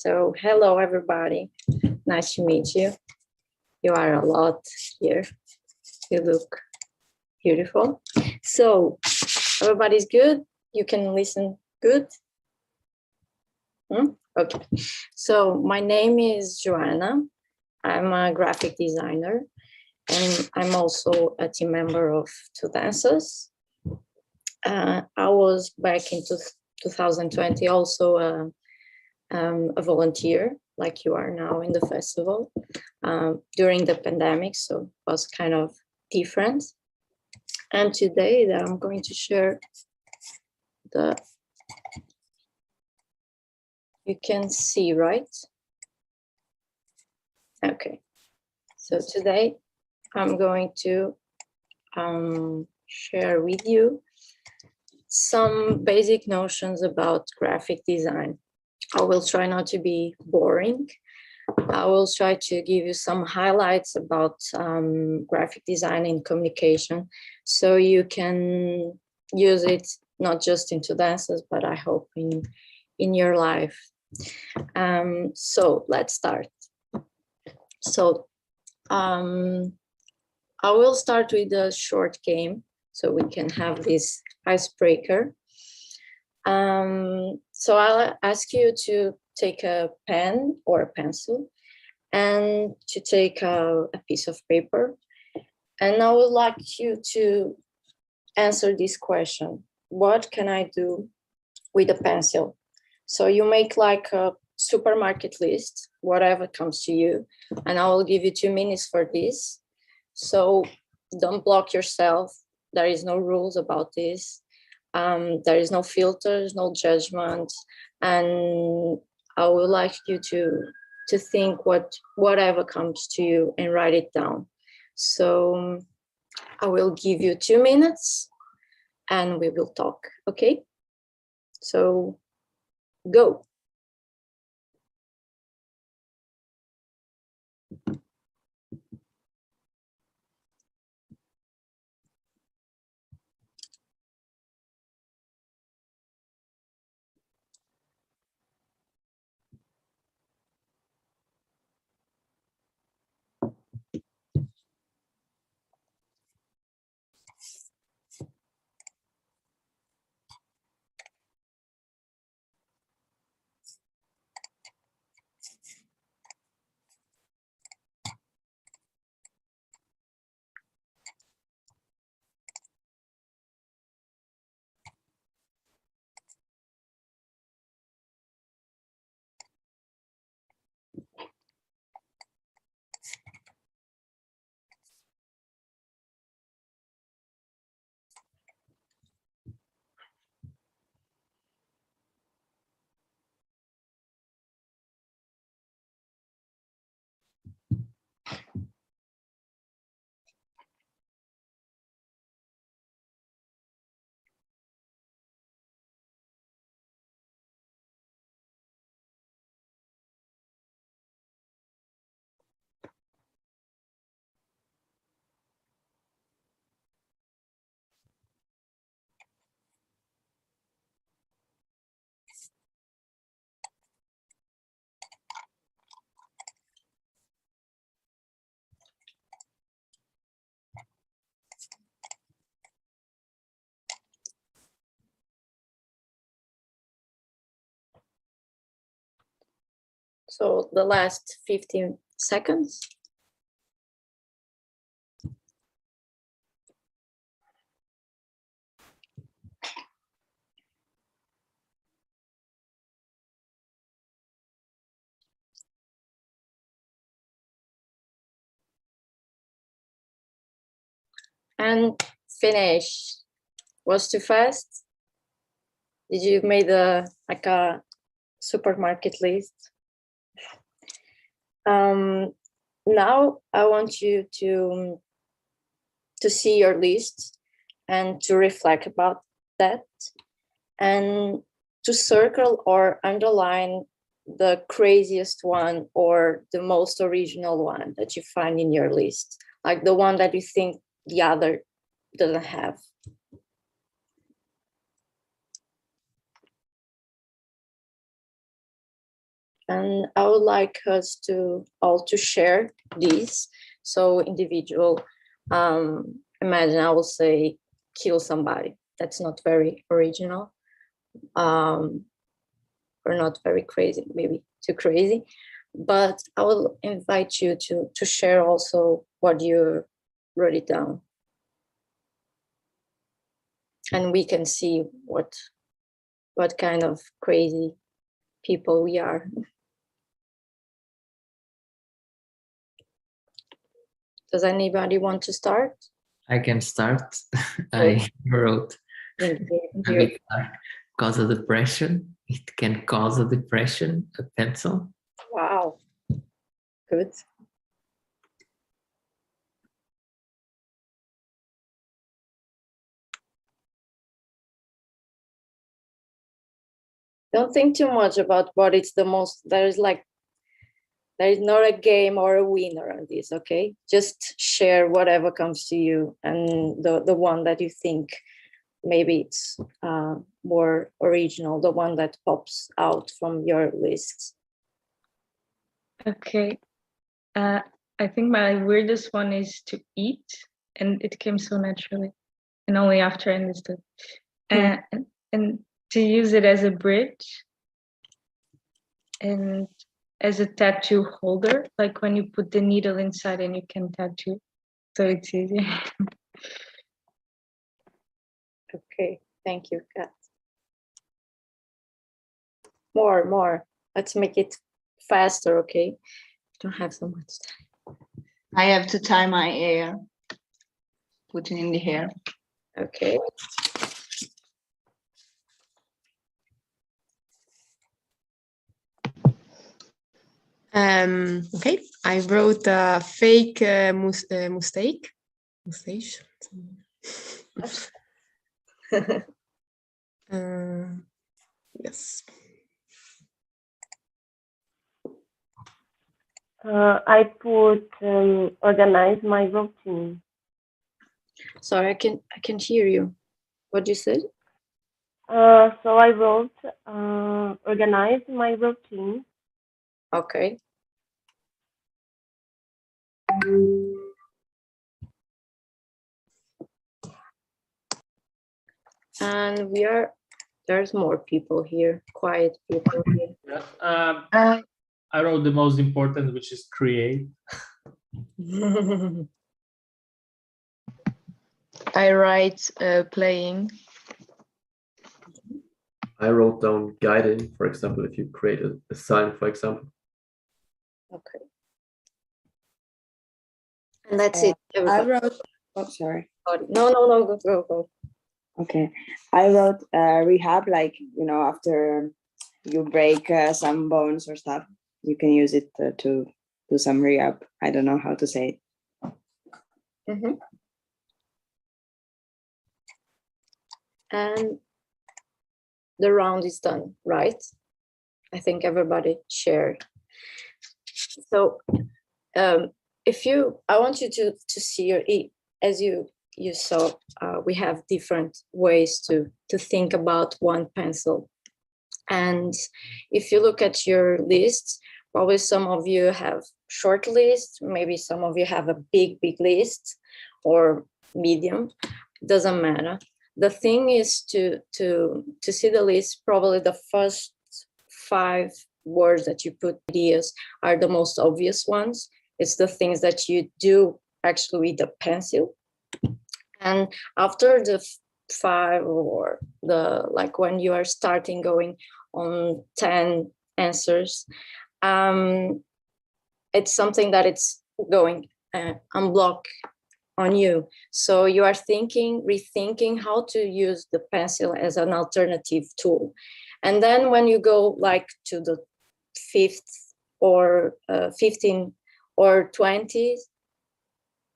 So hello, everybody. Nice to meet you. You are a lot here. You look beautiful. So everybody's good? You can listen good? Okay. So my name is Joanna. I'm a graphic designer, and I'm also a team member of Tudanzas. I was back in 2020 also a volunteer, like you are now in the festival, during the pandemic, so it was kind of different. And today that I'm going to share you can see, right? Okay, so today I'm going to share with you some basic notions about graphic design. I will try not to be boring. I will try to give you some highlights about graphic design and communication, so you can use it not just in Tudanzas, but I hope in your life. So let's start. So I will start with a short game, so we can have this icebreaker. So I'll ask you to take a pen or a pencil and to take a piece of paper. And I would like you to answer this question: what can I do with a pencil? So you make like a supermarket list, whatever comes to you, and I will give you 2 minutes for this. So don't block yourself. There is no rules about this. There is no filters, no judgment, and I would like you to think whatever comes to you and write it down. So I will give you 2 minutes and we will talk, okay? So go. So the last 15 seconds. And finish. Was too fast? Did you make a supermarket list? Now I want you to see your list and to reflect about that, and to circle or underline the craziest one or the most original one that you find in your list, like the one that you think the other doesn't have. and I would like us to all to share this. So individual, imagine I will say kill somebody. That's not very original, or not very crazy, maybe too crazy. But I will invite you to share also what you wrote it down, and we can see what kind of crazy people we are. Does anybody want to start? I can start. I wrote cause a depression. It can cause a depression, a pencil. Wow, good. Don't think too much about what it's the most. There is not a game or a winner on this, okay? Just share whatever comes to you, and the one that you think maybe it's more original, the one that pops out from your lists. Okay. I think my weirdest one is to eat, and it came so naturally, and only after I understood. And to use it as a bridge, and as a tattoo holder, like when you put the needle inside and you can tattoo, so it's easier. Okay, thank you, Kat. More. Let's make it faster, okay? Don't have so much time. I have to tie my hair, put it in the hair. Okay. Okay, I wrote a fake mustache. Yes. I put organize my routine. Sorry, I can hear you. What you said? So I wrote organize my routine. Okay. And there's more people here, quiet people here. Yeah, I wrote the most important, which is create. I write playing. I wrote down guiding, for example, if you create a sign, for example. Okay. And that's it. I wrote, oh, sorry. No, go. Okay. I wrote rehab, like, you know, after you break some bones or stuff, you can use it to do some rehab. I don't know how to say it. Mm-hmm. And the round is done, right? I think everybody shared. So I want you to see as you saw, we have different ways to think about one pencil. And if you look at your lists, probably some of you have short lists, maybe some of you have a big list, or medium. It doesn't matter. The thing is to see the list. Probably the first 5 words that you put ideas are the most obvious ones. It's the things that you do actually with the pencil. And after the 5, or when you are starting going on 10 answers, it's something that it's going unblock on you. So you are rethinking how to use the pencil as an alternative tool. And then when you go to the 5th or 15 or 20,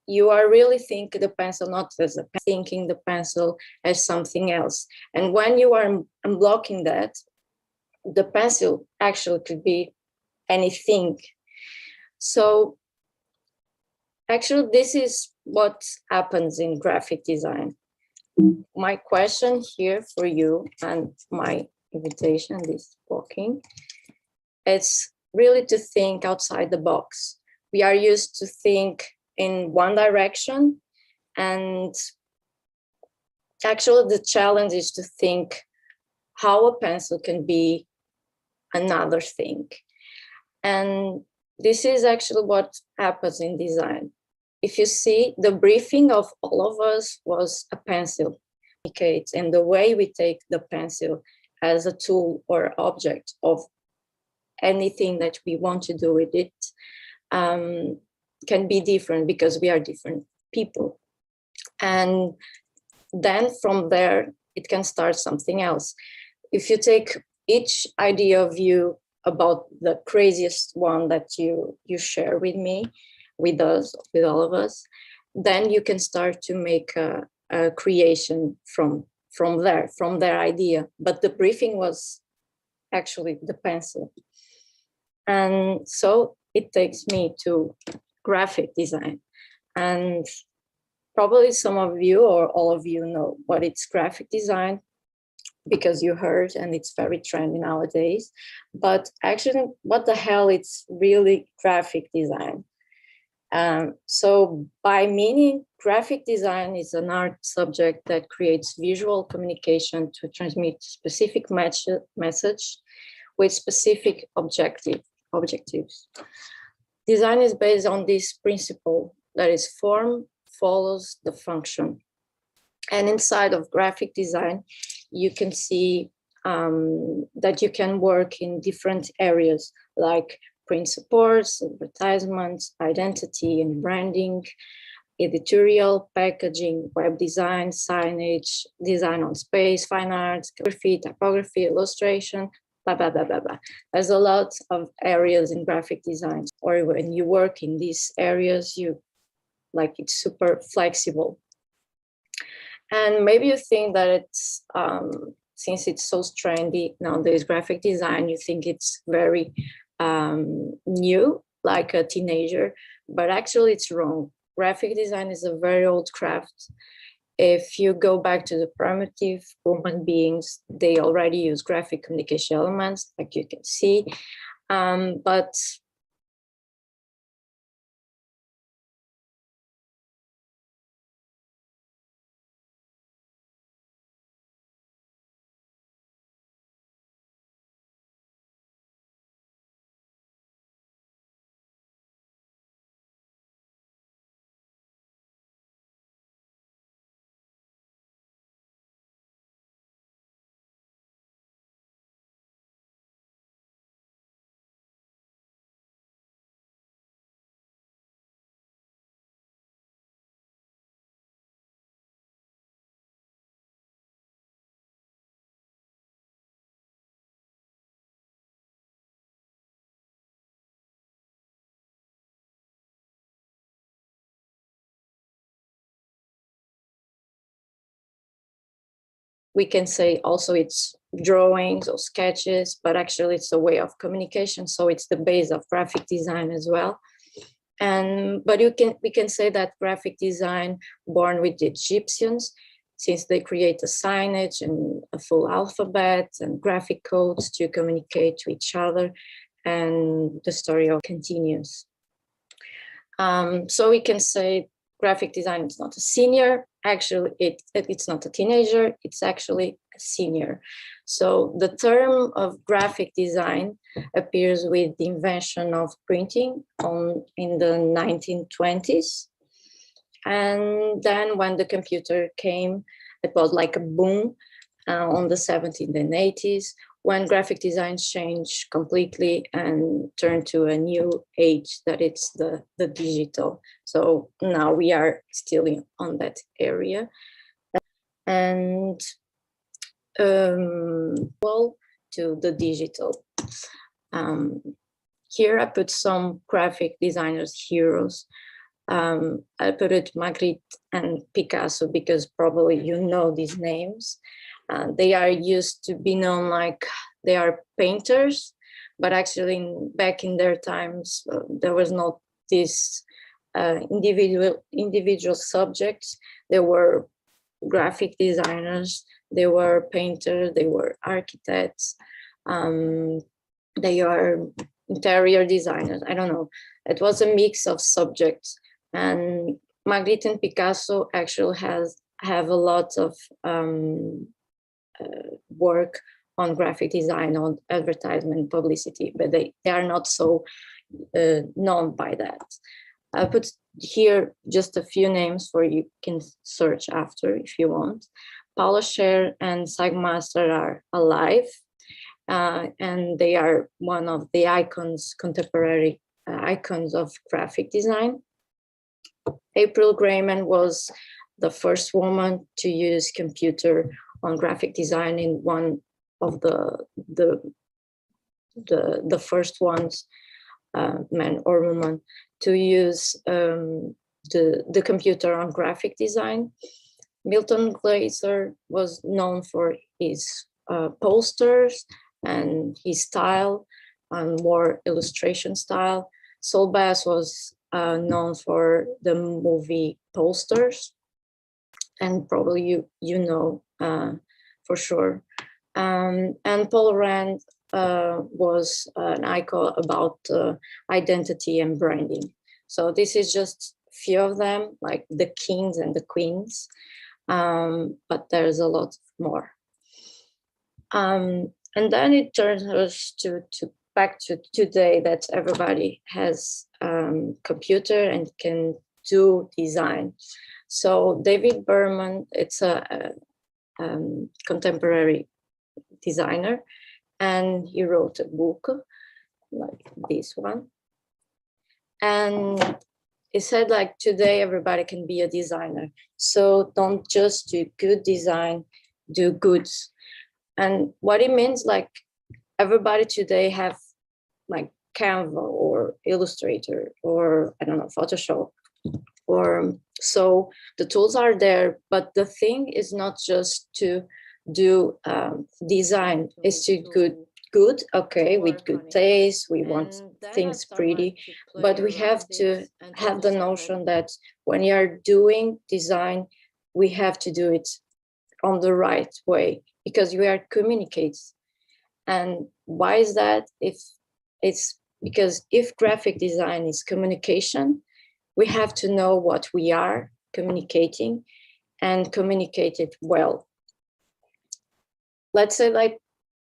you are really thinking the pencil not as thinking the pencil as something else. And when you are unblocking that, the pencil actually could be anything. So actually, this is what happens in graphic design. My question here for you, and my invitation, this talking, it's really to think outside the box. We are used to think in one direction, and actually the challenge is to think how a pencil can be another thing. And this is actually what happens in design. If you see, the briefing of all of us was a pencil, and the way we take the pencil as a tool or object of anything that we want to do with it can be different because we are different people. And then from there, it can start something else. If you take each idea of you about the craziest one that you share with me, with us, with all of us, then you can start to make a creation from their idea. But the briefing was actually the pencil. And so it takes me to graphic design. And probably some of you or all of you know what it's graphic design, because you heard, and it's very trendy nowadays. But actually, what the hell, it's really graphic design. So by meaning, graphic design is an art subject that creates visual communication to transmit specific message with specific objectives. Design is based on this principle, that is, form follows the function. And inside of graphic design, you can see that you can work in different areas like print supports, advertisements, identity and branding, editorial, packaging, web design, signage, design on space, fine arts, calligraphy, typography, illustration, blah, blah, blah, blah, blah. There's a lot of areas in graphic design, or when you work in these areas, it's super flexible. And maybe you think that it's, since it's so trendy nowadays, graphic design, you think it's very new, like a teenager, but actually it's wrong. Graphic design is a very old craft. If you go back to the primitive human beings, they already use graphic communication elements, like you can see, but we can say also it's drawings or sketches, but actually it's a way of communication. So it's the base of graphic design as well. But we can say that graphic design born with the Egyptians, since they create a signage and a full alphabet and graphic codes to communicate to each other, and the story continues. So we can say graphic design is not a senior. Actually, it's not a teenager, it's actually a senior. So the term of graphic design appears with the invention of printing in the 1920s. And then when the computer came, it was like a boom on the 70s and 80s, when graphic design changed completely and turned to a new age, that it's the digital. So now we are still on that area. And well, to the digital. Here I put some graphic designers heroes. I put it Magritte and Picasso because probably you know these names. They are used to be known like they are painters, but actually back in their times, there was not this individual subjects. There were graphic designers, they were painters, they were architects, they are interior designers. I don't know. It was a mix of subjects, and Magritte and Picasso actually have a lot of work on graphic design, on advertisement, publicity, but they are not so known by that. I put here just a few names for you can search after if you want. Paula Scher and Sagmaster are alive, and they are one of the icons, contemporary icons of graphic design. April Grayman was the first woman to use computer on graphic design, in one of the first ones, man or woman, to use the computer on graphic design. Milton Glaser was known for his posters and his style, and more illustration style. Saul Bass was known for the movie posters, and probably you know for sure. And Paul Rand was an icon about identity and branding. So this is just a few of them, like the kings and the queens, but there's a lot more. And then it turns us to back to today, that everybody has computer and can do design. So David Berman, it's a contemporary designer, and he wrote a book like this one, and he said, like, today everybody can be a designer, so don't just do good design, do goods. And what it means, like, everybody today have like Canva or Illustrator or I don't know, Photoshop, or so the tools are there, but the thing is not just to do design, is to good, okay, with good taste, we want things pretty, but we have to have the notion that when you're doing design, we have to do it on the right way, because we are communicating. And why is that? If it's because if graphic design is communication, we have to know what we are communicating and communicate it well. Let's say, like,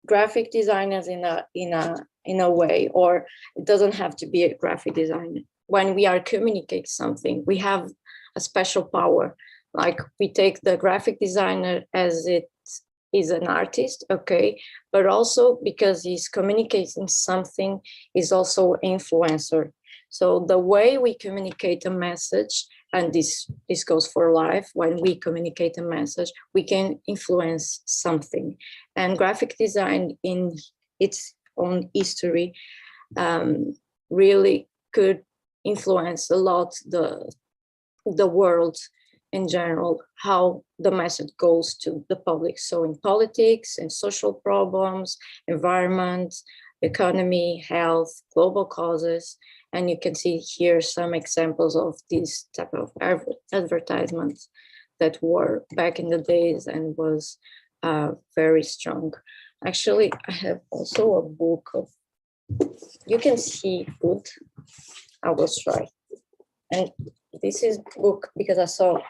graphic designers in a way, or it doesn't have to be a graphic designer. When we are communicating something, we have a special power. Like, we take the graphic designer as it is an artist, okay, but also because he's communicating something, is also influencer. So the way we communicate a message, and this goes for life, when we communicate a message, we can influence something. And graphic design in its own history really could influence a lot the world in general, how the message goes to the public. So in politics and social problems, environment, economy, health, global causes. And you can see here some examples of these type of advertisements that were back in the days and was very strong. Actually, I have also a book of, you can see food, I will try. And this is book because I saw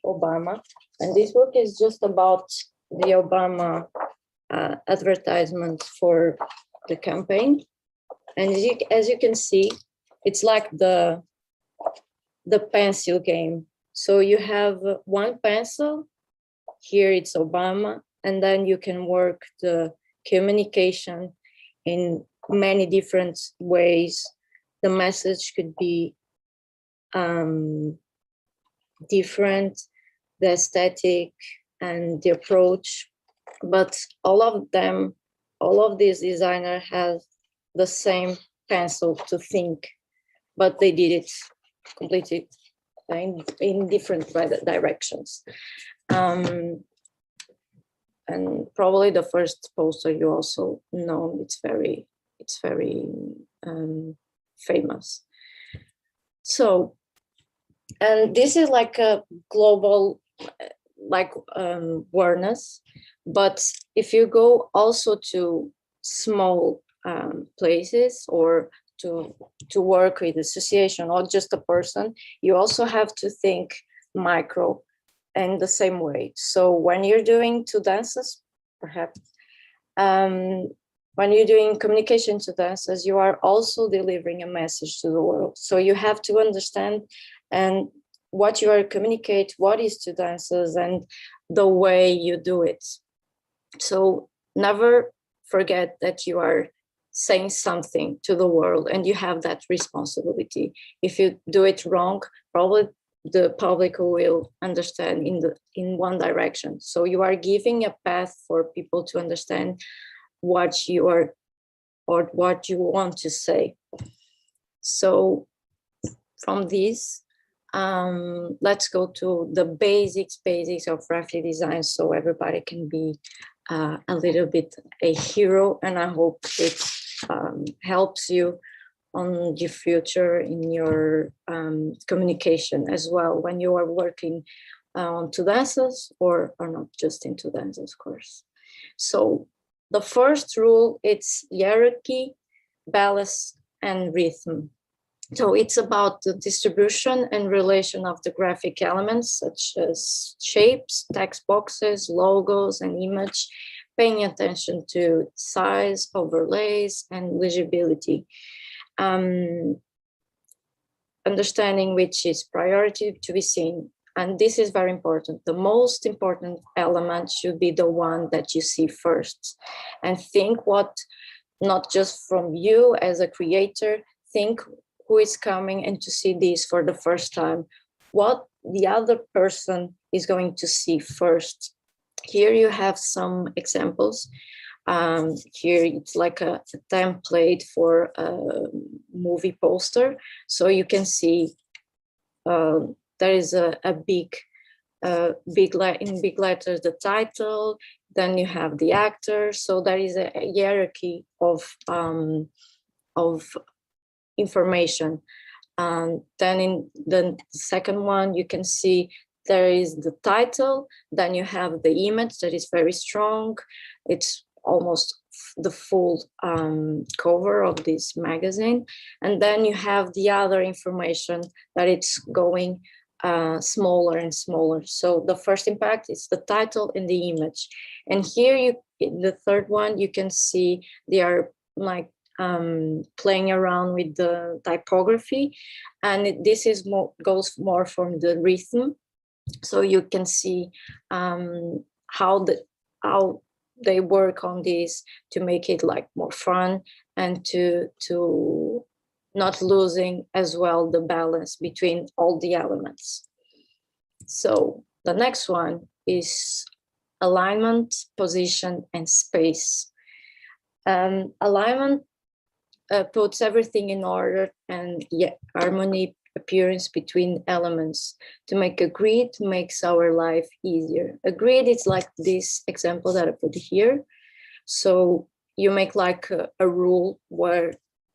Obama, and this book is just about the Obama advertisement for the campaign. And as you can see, it's like the pencil game. So you have one pencil, here it's Obama, and then you can work the communication in many different ways. The message could be different, the aesthetic and the approach, but all of these designers have the same pencil to think, but they did it completely in different directions. And probably the first poster you also know, it's very famous. So, and this is like a global awareness, but if you go also to small places, or to work with association or just a person, you also have to think micro in the same way. So when you're doing Tudanzas, perhaps, when you're doing communication Tudanzas, you are also delivering a message to the world. So you have to understand and what you are communicate, what is Tudanzas, and the way you do it. So never forget that you are saying something to the world and you have that responsibility. If you do it wrong, probably the public will understand in one direction. So you are giving a path for people to understand what you are or what you want to say. So from this, let's go to the basics of graphic design, so everybody can be a little bit a hero, and I hope it helps you on your future in your communication as well when you are working on Tudanzas or not just in Tudanzas, of course. So the first rule, it's hierarchy, balance, and rhythm. So it's about the distribution and relation of the graphic elements, such as shapes, text boxes, logos, and image, paying attention to size, overlays, and legibility. Understanding which is priority to be seen. And this is very important. The most important element should be the one that you see first. And think what, not just from you as a creator, think who is coming and to see this for the first time, what the other person is going to see first. Here you have some examples. Here it's like a template for a movie poster. So you can see there is a big in big letters, the title, then you have the actor. So there is a hierarchy of information. Then in the second one, you can see there is the title, then you have the image that is very strong. It's almost the full cover of this magazine. And then you have the other information that it's going smaller and smaller. So the first impact is the title and the image. And here you, in the third one, you can see they are like playing around with the typography, and this is more, goes more from the rhythm. So you can see how they work on this to make it like more fun and to not losing as well the balance between all the elements. So the next one is alignment, position, and space. Alignment puts everything in order and harmony appearance between elements. To make a grid makes our life easier. A grid is like this example that I put here. So you make like a rule where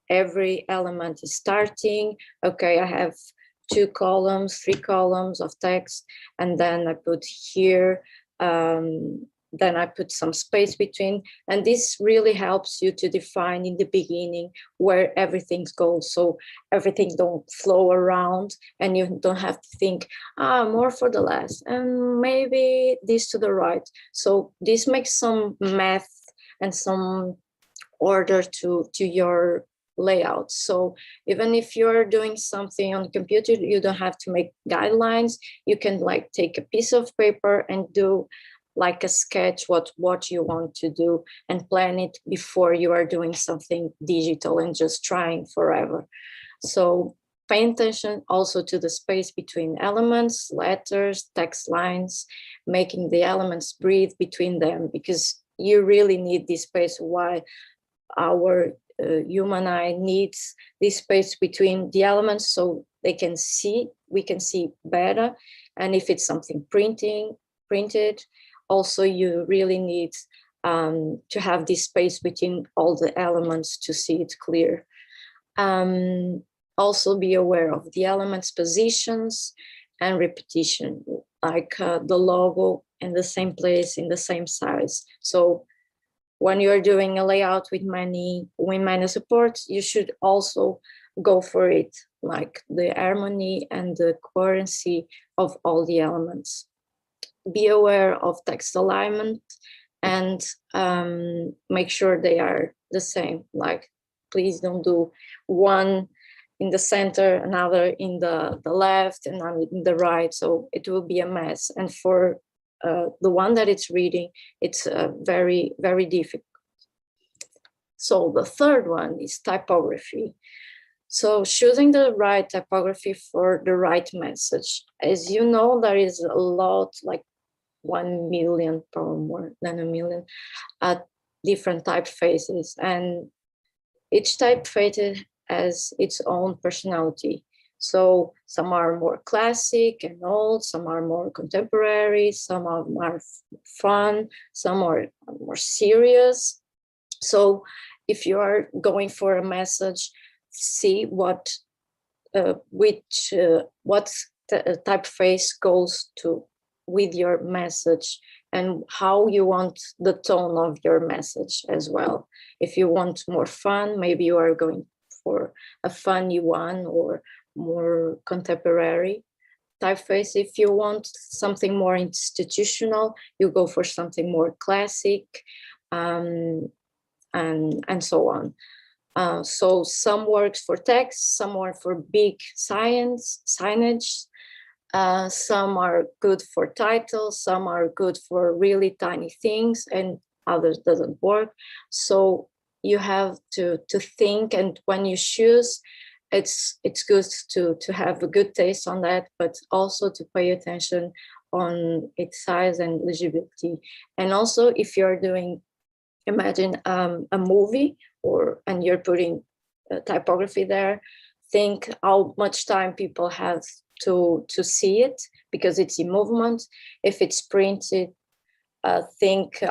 every element is starting. Okay, I have 2 columns, 3 columns of text, and then I put here, then I put some space between, and this really helps you to define in the beginning where everything goes, so everything don't flow around and you don't have to think, more for the last and maybe this to the right. So this makes some math and some order to your layout. So even if you're doing something on the computer, you don't have to make guidelines. You can like take a piece of paper and do like a sketch what you want to do and plan it before you are doing something digital and just trying forever. So pay attention also to the space between elements, letters, text lines, making the elements breathe between them, because you really need this space. Why our human eye needs this space between the elements so they can see, we can see better. And if it's something printed, also you really need to have this space between all the elements to see it clear. Also be aware of the elements' positions and repetition, like the logo in the same place, in the same size. So when you're doing a layout with many supports, you should also go for it, like the harmony and the coherency of all the elements. Be aware of text alignment and make sure they are the same. Like, please don't do one in the center, another in the left, and another in the right. So it will be a mess. And for the one that it's reading, it's very, very difficult. So the third one is typography. So choosing the right typography for the right message. As you know, there is a lot, like 1 million, probably more than 1 million, different typefaces, and each typeface has its own personality. So some are more classic and old, some are more contemporary, some are more fun, some are more serious. So if you are going for a message, see what typeface goes to with your message and how you want the tone of your message as well. If you want more fun, maybe you are going for a funny one or more contemporary typeface. If you want something more institutional, you go for something more classic, and so on. So some works for text, some work for big signage, some are good for titles, some are good for really tiny things, and others doesn't work. So you have to think, and when you choose, it's good to have a good taste on that, but also to pay attention on its size and legibility. And also, if you're doing, imagine a movie, and you're putting typography there, think how much time people have to see it, because it's in movement. If it's printed, think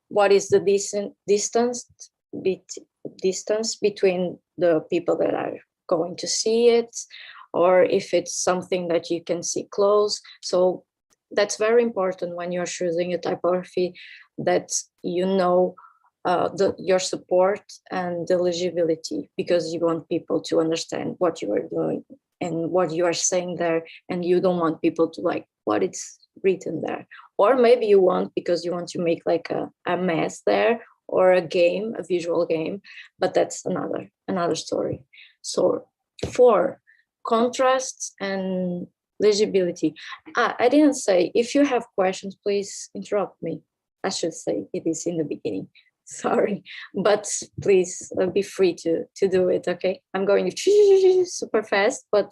what is the distance between the people that are going to see it, or if it's something that you can see close. So that's very important when you're choosing a typography, that you know your support and the legibility, because you want people to understand what you are doing and what you are saying there, and you don't want people to like what it's written there. Or maybe you want, because you want to make like a mess there, or a visual game, but that's another story. So 4, contrasts and legibility. I didn't say, if you have questions, please interrupt me. I should say it is in the beginning. Sorry, but please be free to do it, okay? I'm going to super fast, but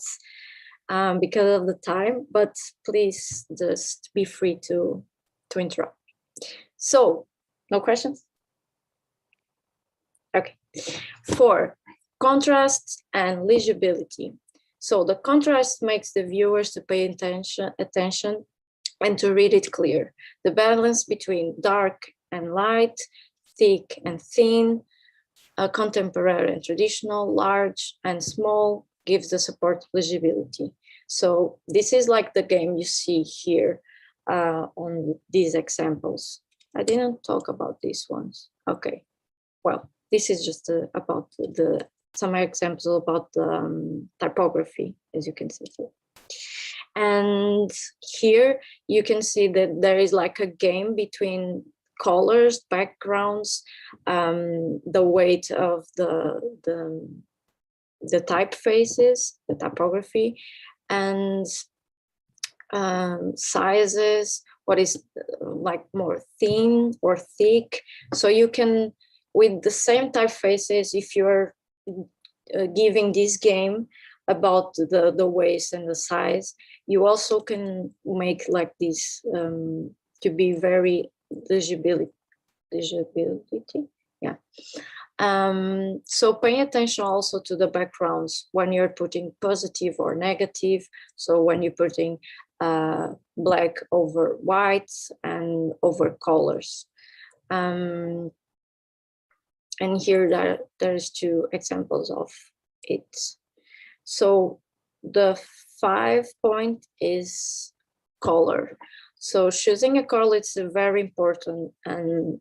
because of the time, but please just be free to interrupt. So, no questions? Okay. 4, contrast and legibility. So the contrast makes the viewers to pay attention and to read it clear. The balance between dark and light, thick and thin, contemporary and traditional, large and small, gives the support legibility. So this is like the game you see here on these examples. I didn't talk about these ones. Okay, well, this is just about some examples about the typography, as you can see here. And here you can see that there is like a game between colors, backgrounds, the weight of the typefaces, the typography, and sizes, what is like more thin or thick. So you can, with the same typefaces, if you're giving this game about the weight and the size, you also can make like this to be very legibility, yeah. So pay attention also to the backgrounds when you're putting positive or negative. So when you're putting black over white and over colors. And here there's 2 examples of it. So the 5 point is color. So choosing a color is very important, and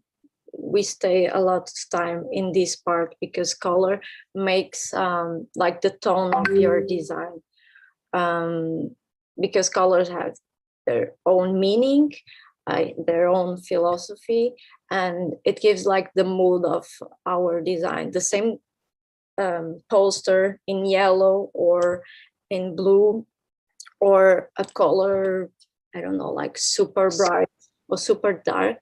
we stay a lot of time in this part because color makes like the tone of your design. Because colors have their own meaning, their own philosophy, and it gives like the mood of our design. The same poster in yellow or in blue, or a color, I don't know, like super bright or super dark,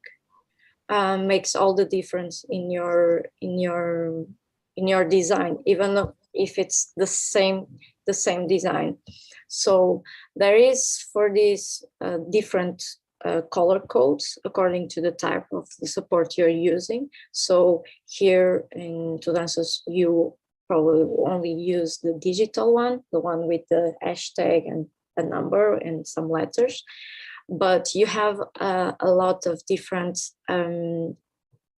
makes all the difference in your design, even if it's the same design. So there is for these different color codes according to the type of the support you're using. So here in Tudanzas, you probably only use the digital one, the one with the hashtag and a number and some letters. But you have a lot of different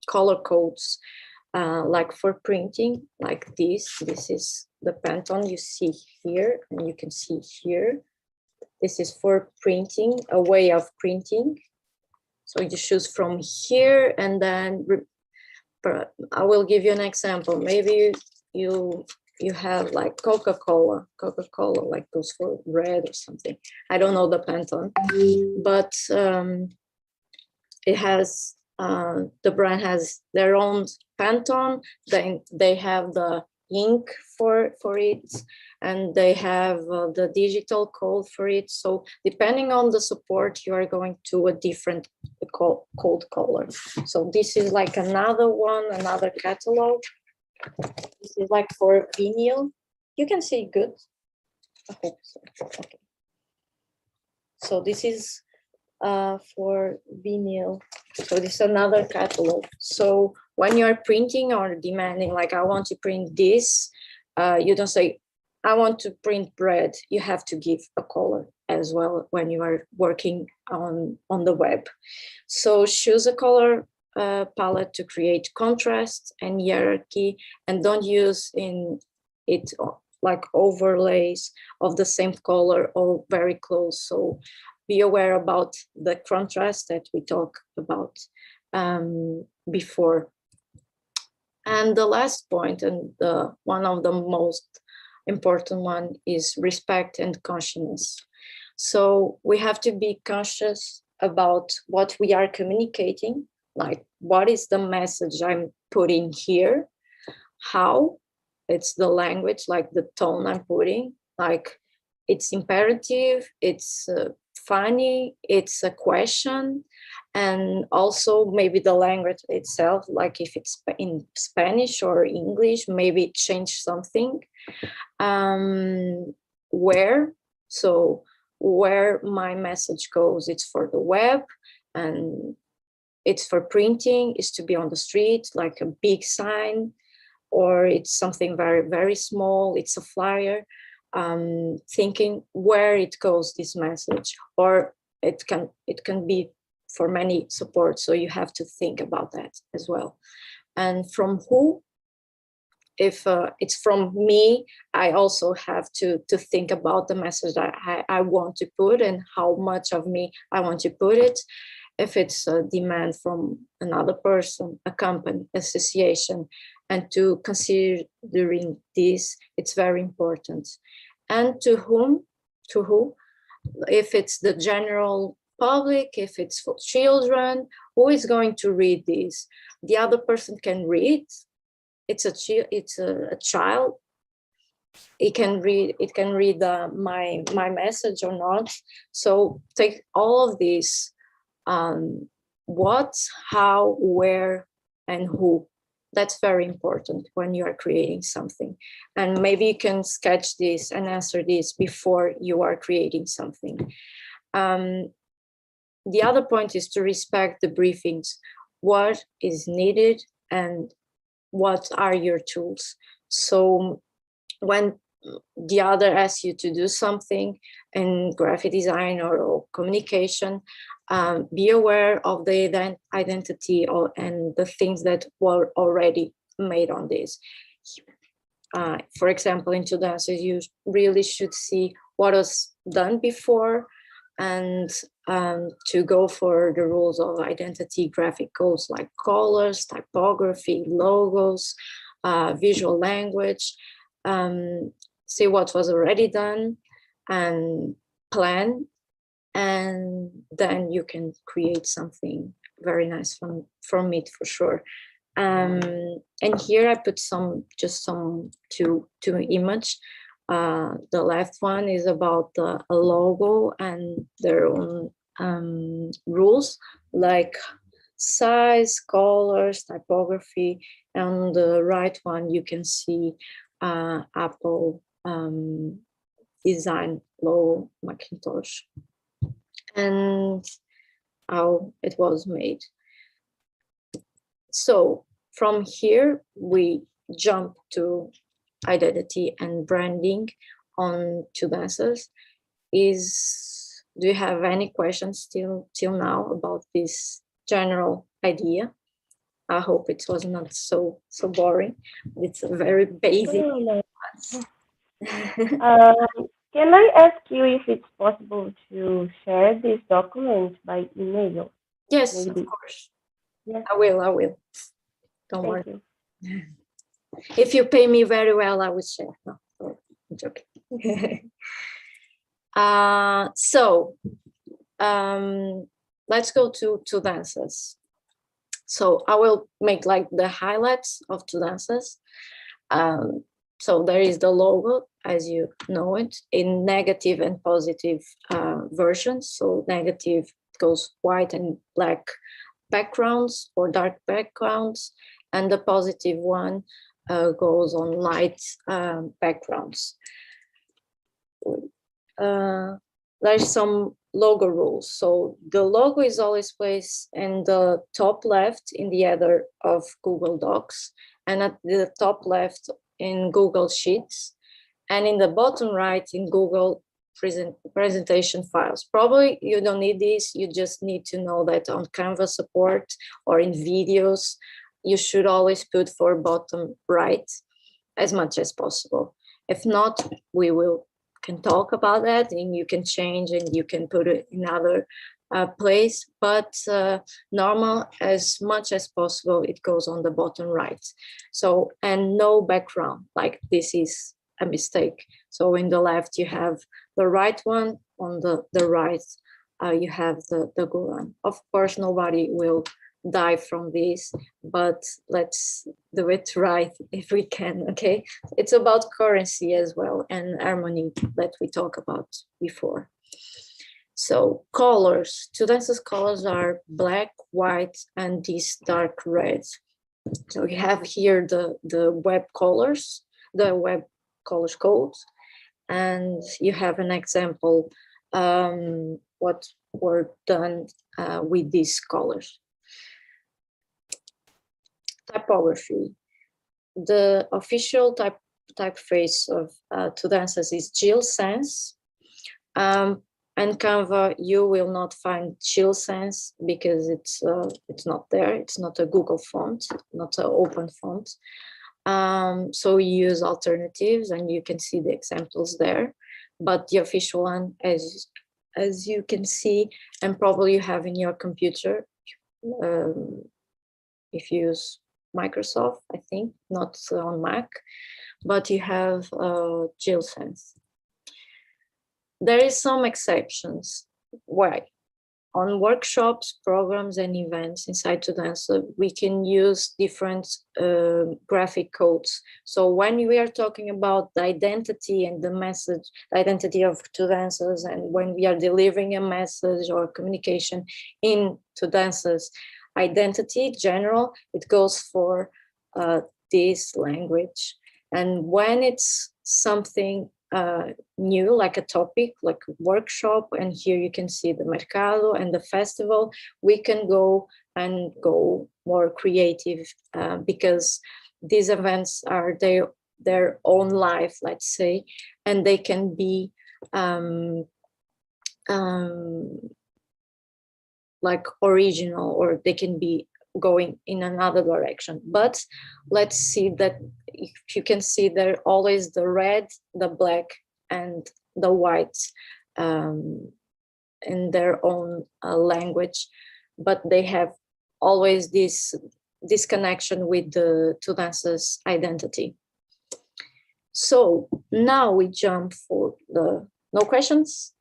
color codes, like for printing, like this. This is the Pantone you see here, and you can see here. This is for printing, a way of printing. So you choose from here, and then I will give you an example. Maybe you have like Coca-Cola, like goes for red or something. I don't know the Pantone, but it has, the brand has their own Pantone. Then they have the ink for it, and they have the digital code for it. So depending on the support, you are going to a different code color. So this is like another one, another catalog. This is like for vinyl. You can see good. I hope so. Okay. So this is for vinyl. So this is another catalog. So when you're printing or demanding, like I want to print this, you don't say, I want to print bread. You have to give a color as well when you are working on the web. So choose a color palette to create contrast and hierarchy, and don't use in it like overlays of the same color or very close. So be aware about the contrast that we talked about before. And the last point, and the one of the most important one, is respect and consciousness. So we have to be conscious about what we are communicating, like what is the message I'm putting here, how it's the language, like the tone I'm putting, like it's imperative, it's funny, it's a question, and also maybe the language itself, like if it's in Spanish or English, maybe change something. Where, so where my message goes, it's for the web, and it's for printing, is to be on the street, like a big sign, or it's something very, very small, it's a flyer. Thinking where it goes, this message, or it can be for many supports. So you have to think about that as well. And from who? If it's from me, I also have to think about the message that I want to put and how much of me I want to put it. If it's a demand from another person, a company, association, and to considering this, it's very important. And to whom, to who? If it's the general public, if it's for children, who is going to read this? The other person can read. It's a child. It can read my message or not. So take all of these, what, how, where, and who. That's very important when you are creating something. And maybe you can sketch this and answer this before you are creating something. The other point is to respect the briefings. What is needed and what are your tools? So when the other asks you to do something in graphic design or communication, be aware of the identity and the things that were already made on this. For example, in Tudanzas, you really should see what was done before and to go for the rules of identity graphic codes like colors, typography, logos, visual language, see what was already done and plan, and then you can create something very nice from it for sure. And here I put just some two image. The left one is about a logo and their own rules like size, colors, typography. And the right one you can see Apple design logo Macintosh and how it was made. So from here we jump to identity and branding on Tudanzas. Do you have any questions till now about this general idea? I hope it was not so boring. It's a very basic. Can I ask you if it's possible to share this document by email? Yes, Maybe. of course. Yes. I will. Don't worry. Thank you. If you pay me very well, I will share. No, I'm joking. So let's go to Tudanzas. So I will make like the highlights of Tudanzas. So there is the logo, as you know it, in negative and positive versions. So negative goes white and black backgrounds or dark backgrounds, and the positive one goes on light backgrounds. There's some logo rules. So the logo is always placed in the top left in the header of Google Docs, and at the top left in Google Sheets, and in the bottom right in Google presentation files. Probably you don't need this, you just need to know that on Canva support or in videos, you should always put for bottom right as much as possible. If not, we can talk about that and you can change and you can put it in other place, but normal as much as possible, it goes on the bottom right. So, and no background, like this is a mistake. So in the left, you have the right one, on the right, you have the good one. Of course, nobody will die from this, but let's do it right if we can, okay? It's about currency as well and harmony that we talked about before. So colors, Tudanzas colors are black, white, and this dark red. So we have here the web colors, the web colors codes, and you have an example what were done with these colors. Typography. The official typeface of Tudanzas is Jill Sans. And Canva, you will not find Jill Sans because it's not there. It's not a Google font, not an open font. So you use alternatives, and you can see the examples there. But the official one, as you can see, and probably you have in your computer, if you use Microsoft, I think, not on Mac, but you have Jill Sans. There is some exceptions. Why? On workshops, programs, and events inside Tudanzas, we can use different graphic codes. So when we are talking about the identity and the message, the identity of Tudanzas, and when we are delivering a message or communication in Tudanzas, identity general, it goes for this language. And when it's something new, like a topic, like a workshop, and here you can see the mercado and the festival, we can go more creative because these events are their own life, let's say, and they can be like original, or they can be going in another direction. But let's see that if you can see there always the red, the black, and the white in their own language, but they have always this connection with the Tudanzas identity. So now we jump for the no questions.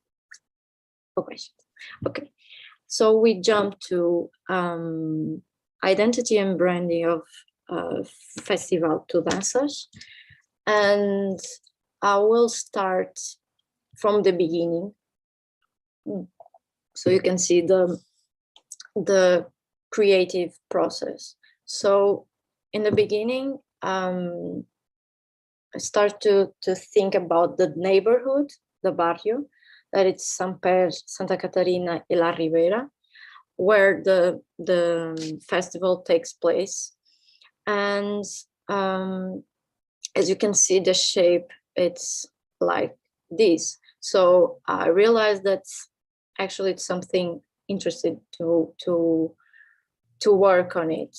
No questions. Okay. So we jump to identity and branding of Festival Tudanzas, and I will start from the beginning, so you can see the creative process. So in the beginning, I start to think about the neighborhood, the barrio, that it's San Per, Santa Catarina y La Ribera, where the festival takes place. And as you can see, the shape, it's like this. So I realized that actually it's something interesting to work on it.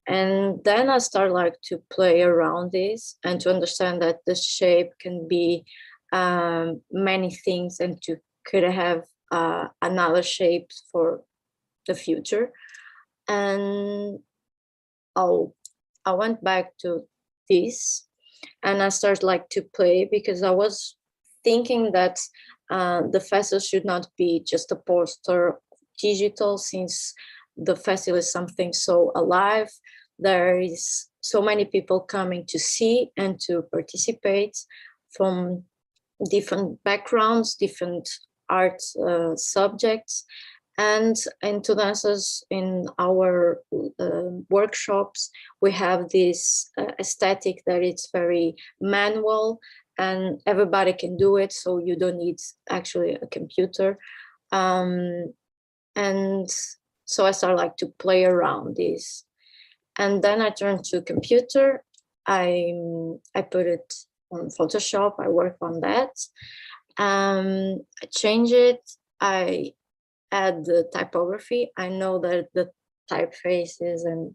And then I start like to play around this and to understand that the shape can be many things, and to could have another shapes for the future. And I went back to this and I started like to play, because I was thinking that the festival should not be just a poster digital, since the festival is something so alive. There is so many people coming to see and to participate from different backgrounds, different art subjects. And in Tudanzas, in our workshops, we have this aesthetic that it's very manual and everybody can do it. So you don't need actually a computer. And so I started like to play around this. And then I turned to computer. I put it on Photoshop. I work on that. I change it. I add the typography. I know that the typefaces and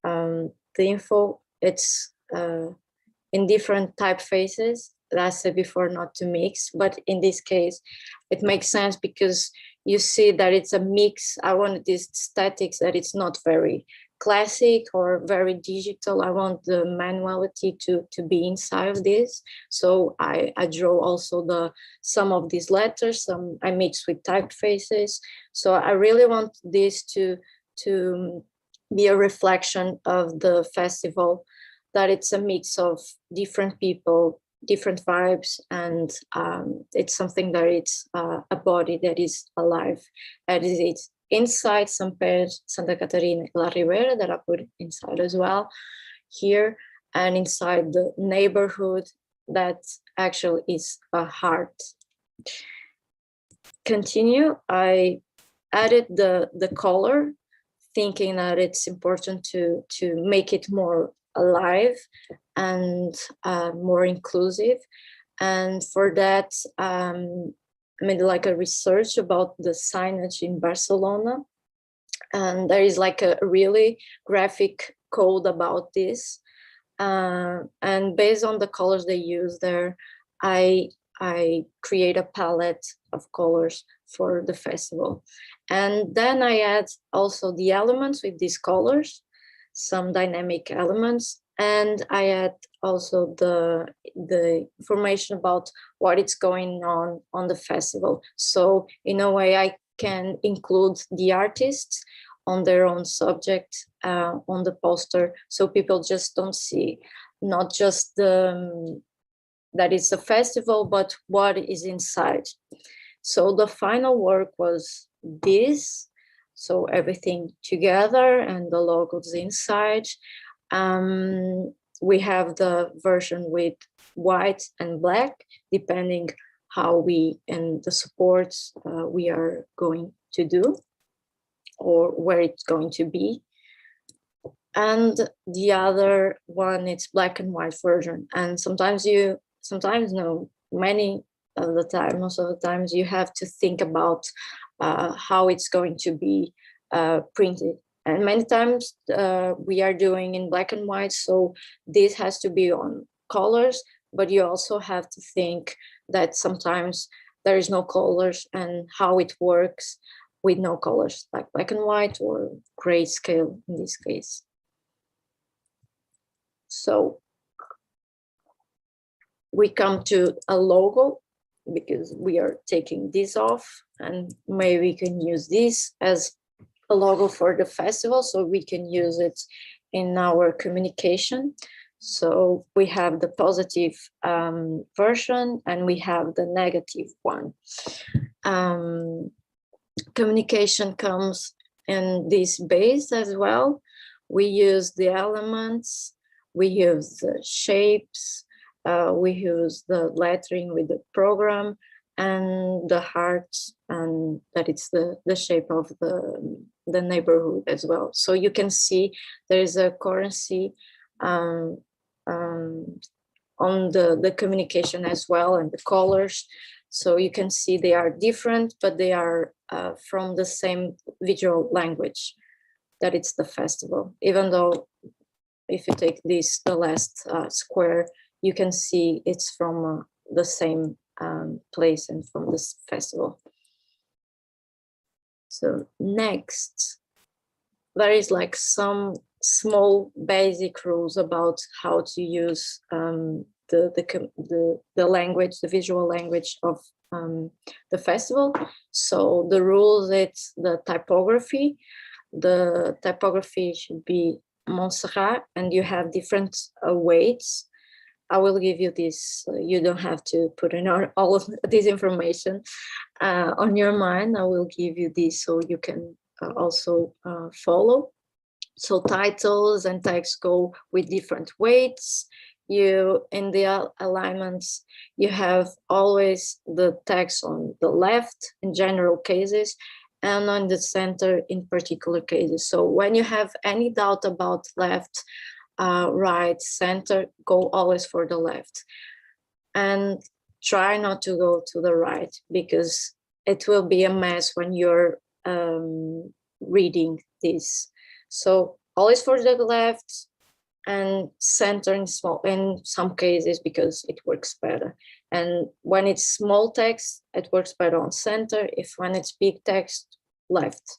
the info, it's in different typefaces. That I said before, not to mix, but in this case, it makes sense because you see that it's a mix. I wanted this statics that it's not very classic or very digital. I want the manuality to be inside of this. So I draw also some of these letters, some I mix with typefaces. So I really want this to be a reflection of the festival, that it's a mix of different people, different vibes, and it's something that it's a body that is alive, and it's inside San Per, Santa Catarina, La Ribera, that I put inside as well here, and inside the neighborhood that actually is a heart. Continue, I added the color, thinking that it's important to make it more alive and more inclusive. And for that, I made like a research about the signage in Barcelona, and there is like a really graphic code about this. And based on the colors they use there, I create a palette of colors for the festival. And then I add also the elements with these colors, some dynamic elements, and I add also the information about what is going on the festival. So in a way, I can include the artists on their own subject on the poster, so people just don't see not just that it's a festival, but what is inside. So the final work was this. So everything together and the logos inside. We have the version with white and black, depending how we and the supports we are going to do or where it's going to be. And the other one, it's black and white version. And sometimes no, many of the time, most of the times you have to think about how it's going to be printed. And many times we are doing in black and white, so this has to be on colors, but you also have to think that sometimes there is no colors, and how it works with no colors, like black and white or grayscale in this case. So we come to a logo, because we are taking this off, and maybe we can use this as a logo for the festival, so we can use it in our communication. So we have the positive version and we have the negative one. Communication comes in this base as well. We use the elements, we use the shapes, we use the lettering with the program, and the heart, and that it's the shape of the neighborhood as well. So you can see there is a currency on the communication as well, and the colors. So you can see they are different, but they are from the same visual language, that it's the festival. Even though if you take this, the last square, you can see it's from the same place and from this festival. So next, there is like some small basic rules about how to use the language, the visual language of the festival. So the rules, it's the typography. The typography should be Montserrat, and you have different weights. I will give you this. You don't have to put in all of this information on your mind. I will give you this so you can also follow. So titles and text go with different weights. You, in the alignments, you have always the text on the left in general cases, and on the center in particular cases. So when you have any doubt about left, right, center, go always for the left. And try not to go to the right, because it will be a mess when you're reading this. So always for the left, and center in some cases, because it works better. And when it's small text, it works better on center. If when it's big text, left.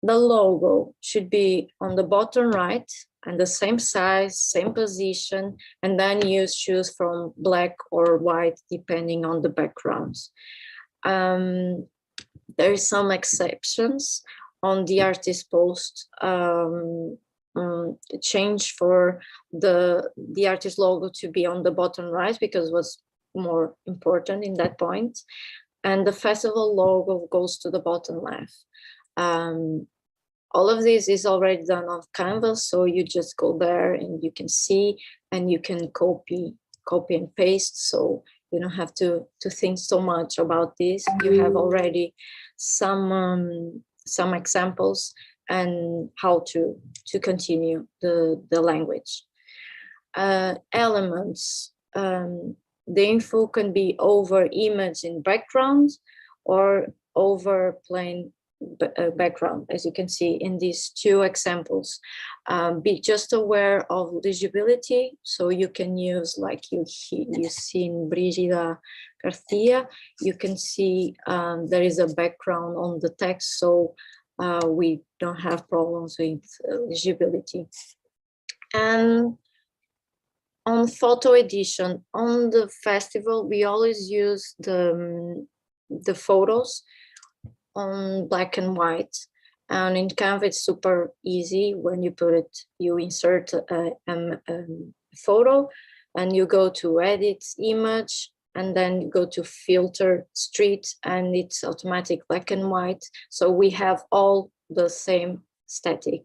The logo should be on the bottom right and the same size, same position, and then you choose from black or white depending on the backgrounds. There is some exceptions on the artist post. Change for the artist logo to be on the bottom right, because it was more important in that point, and the festival logo goes to the bottom left. All of this is already done on Canvas, so you just go there and you can see, and you can copy and paste, so you don't have to think so much about this. You have already some examples and how to continue the language. Elements, the info can be over image in background or over plain background, as you can see in these two examples. Be just aware of legibility, so you can use, like you see in Brigida Garcia, you can see there is a background on the text, so we don't have problems with legibility. And on photo edition, on the festival, we always use the photos on black and white, and in Canva it's super easy. When you insert a photo, and you go to edit image, and then you go to filter street, and it's automatic black and white, so we have all the same static.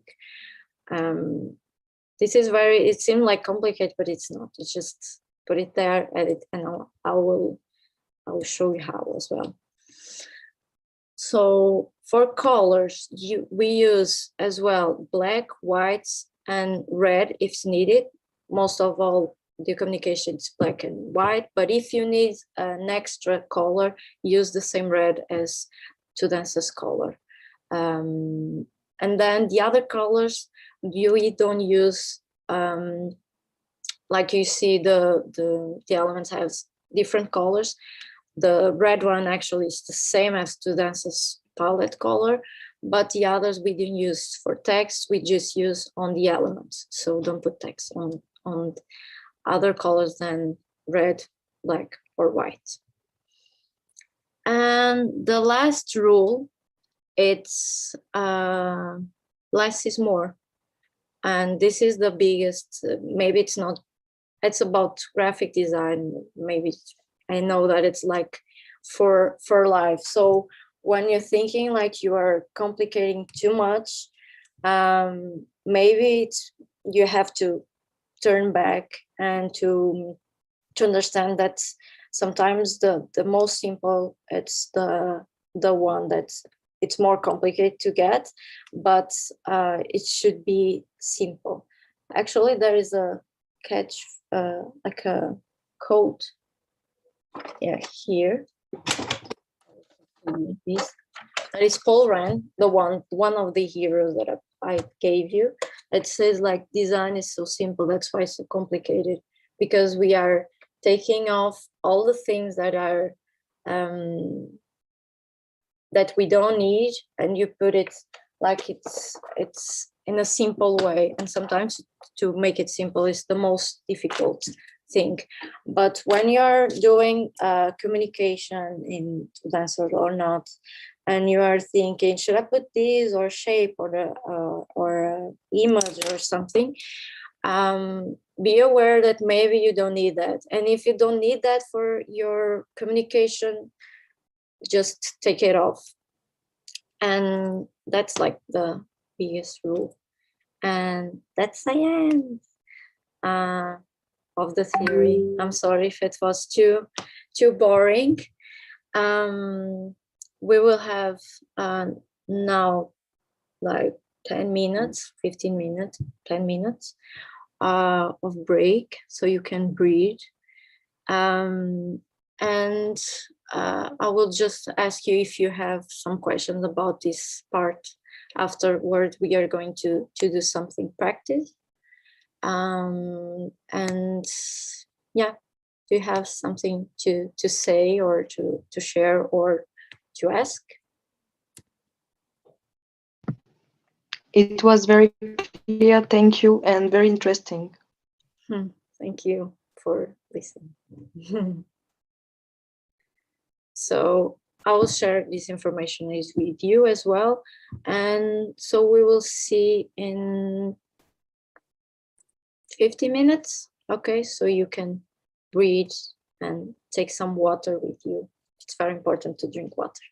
This is it seemed like complicated, but it's not. It's just put it there, edit, and I will show you how as well. So for colors, we use as well black, whites, and red if needed. Most of all, the communication is black and white, but if you need an extra color, use the same red as Tudanzas color. And then the other colors, you don't use, like you see the elements have different colors. the red one actually is the same as Tudanzas palette color, but the others we didn't use for text, we just use on the elements. So don't put text on other colors than red, black, or white. And the last rule, it's less is more. And this is the biggest, maybe it's not, it's about graphic design. Maybe I know that it's like for life. So when you're thinking like you are complicating too much, maybe you have to turn back and to understand that sometimes the most simple, it's the one that's it's more complicated to get, but it should be simple. Actually, there is a catch, like a code, yeah, here. This that is Paul Rand, the one of the heroes that I gave you. It says like design is so simple, that's why it's so complicated, because we are taking off all the things that are that we don't need, and you put it like it's in a simple way. And sometimes to make it simple is the most difficult thing. But when you're doing communication in Tudanzas or not, and you are thinking, should I put this or shape or image or something, be aware that maybe you don't need that. And if you don't need that for your communication, just take it off. And that's like the biggest rule. And that's the end of the theory. I'm sorry if it was too boring. We will have now like 10 minutes, 15 minutes, 10 minutes of break, so you can breathe. And I will just ask you if you have some questions about this part. Afterward, we are going to do something practice. And yeah, do you have something to say or to share or to ask? It was very clear, thank you, and very interesting. Thank you for listening. So I will share this information with you as well. And so we will see in 50 minutes. Okay, so you can breathe and take some water with you. It's very important to drink water.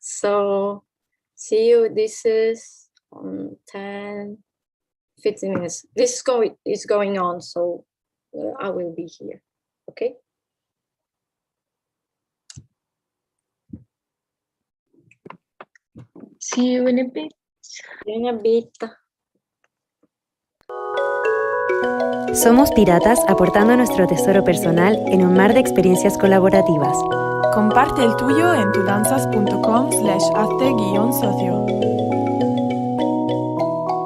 So see you. This is 10, 15 minutes. This is going on, so I will be here. Okay. See you in a bit. In a bit. Somos piratas aportando nuestro tesoro personal en un mar de experiencias colaborativas. Comparte el tuyo en tudanzas.com/hazte-socio.